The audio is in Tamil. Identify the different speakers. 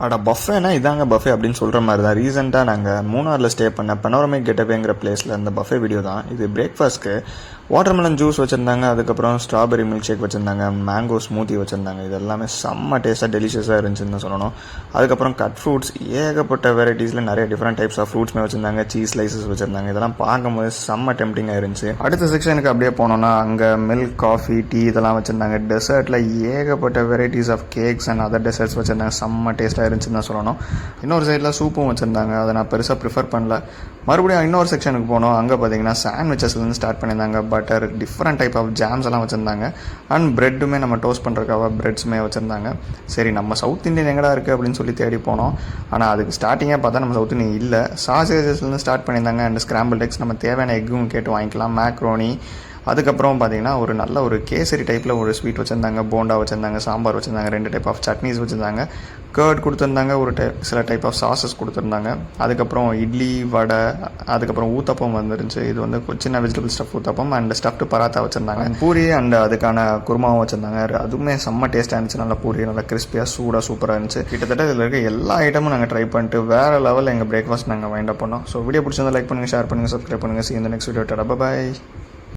Speaker 1: அட பஃபேனா இதாங்க பஃபே அப்படின்னு சொல்கிற மாதிரி தான். ரீசெண்டாக நாங்கள் மூணாரில் ஸ்டே பண்ண பனோரமிக் கெட்டவேங்கிற பிளேஸில் இந்த பஃபே வீடியோ தான் இது. பிரேக்ஃபாஸ்ட்க்கு வாட்டர்மெலன் ஜூஸ் வச்சுருந்தாங்க, அதுக்கப்புறம் ஸ்ட்ராபெரி மில்க் ஷேக் வச்சுருந்தாங்க, மேங்கோ ஸ்மூத்தி வச்சுருந்தாங்க. இது எல்லாமே செம்ம டேஸ்ட்டாக டெலிஷியஸாக இருந்துச்சுன்னு தான் சொல்லணும். அதுக்கப்புறம் கட் ஃப்ரூட்ஸ், ஏகப்பட்ட வெரைட்டிஸில் நிறைய டிஃப்ரெண்ட் டைப்ஸ் ஆஃப் ஃப்ரூட்ஸ்மே வச்சுருந்தாங்க, சீஸ் ஸ்லைசஸ் வச்சுருந்தாங்க. இதெல்லாம் பார்க்கும்போது செம்ம டெம்ப்டிங்காக இருந்துச்சு. அடுத்த செக்ஷனுக்கு அப்படியே போனோன்னா அங்கே மில்க், காஃபி, டீ இதெல்லாம் வச்சுருந்தாங்க. டெசர்ட்டில் ஏகப்பட்ட varieties of cakes and other desserts வச்சுருந்தாங்க. செம்ம டேஸ்ட்டாக இருந்துச்சுன்னு தான் சொல்லணும். இன்னொரு சைடில் சூப்பும் வச்சுருந்தாங்க, அதை நான் பெருசாக ப்ரிஃபர் பண்ணல. மறுபடியும் இன்னொரு செக்ஷனுக்கு போனோம். அங்கே பார்த்தீங்கன்னா சாண்ட்விச்சஸ்லேருந்து ஸ்டார்ட் பண்ணியிருந்தாங்க. Butter, different type of jams எல்லாம் வச்சுருந்தாங்க. அண்ட் ப்ரெட்டுமே நம்ம டோஸ்ட் பண்ணுறதுக்காக ப்ரெட்ஸுமே வச்சுருந்தாங்க. சரி, நம்ம சவுத் இந்தியன் எங்கடா இருக்குது அப்படின்னு சொல்லி தேடி போனோம். ஆனால் அதுக்கு ஸ்டார்டிங்காக பார்த்தா நம்ம சவுத் இந்தியன் இல்லை. சாசேஜஸ்லேருந்து ஸ்டார்ட் பண்ணியிருந்தாங்க. அண்ட் ஸ்க்ராம்பிள் எக்ஸ், நம்ம தேவையான எக்கும் கேட்டு வாங்கிக்கலாம். மேக்ரோனி, அதுக்கப்புறம் பார்த்தீங்கன்னா ஒரு நல்ல ஒரு கேசரி டைப்பில் ஒரு ஸ்வீட் வச்சுருந்தாங்க, போண்டா வச்சுருந்தாங்க, சாம்பார் வச்சுருந்தாங்க, 2 டைப் ஆஃப் சட்னிஸ் வச்சுருந்தாங்க, கர்ட் கொடுத்துருந்தாங்க, சில டைப் ஆஃப் சாஸஸ் கொடுத்துருந்தாங்க. அதுக்கப்புறம் இட்லி, வடை, அதுக்கப்புறம் ஊத்தப்பம் வந்துருந்துச்சு. இது வந்து சின்ன vegetable stuff uttapam and stuffed paratha வச்சுருந்தாங்க. பூரி அண்ட் அதுக்கான குருமாவும் வச்சுருந்தாங்க. அதுவுமே செம்ம டேஸ்ட்டாக இருந்துச்சு. நல்லா பூரி நல்லா கிறிஸ்பியாக சூடாக சூப்பராக இருந்துச்சு. கிட்டத்தட்ட இதில் இருக்க எல்லா ஐட்டமும் நாங்கள் ட்ரை பண்ணிட்டு வேறு லெவலில் எங்கள் பிரேக்ஃபாஸ்ட் நாங்கள் வைண்ட் அப் பண்ணோம். ஸோ வீடியோ பிடிச்சிருந்தா லைக் பண்ணுங்கள், ஷேர் பண்ணுங்கள், சப்ஸ்கிரைப் பண்ணுங்கள். See you in the next video. Bye bye.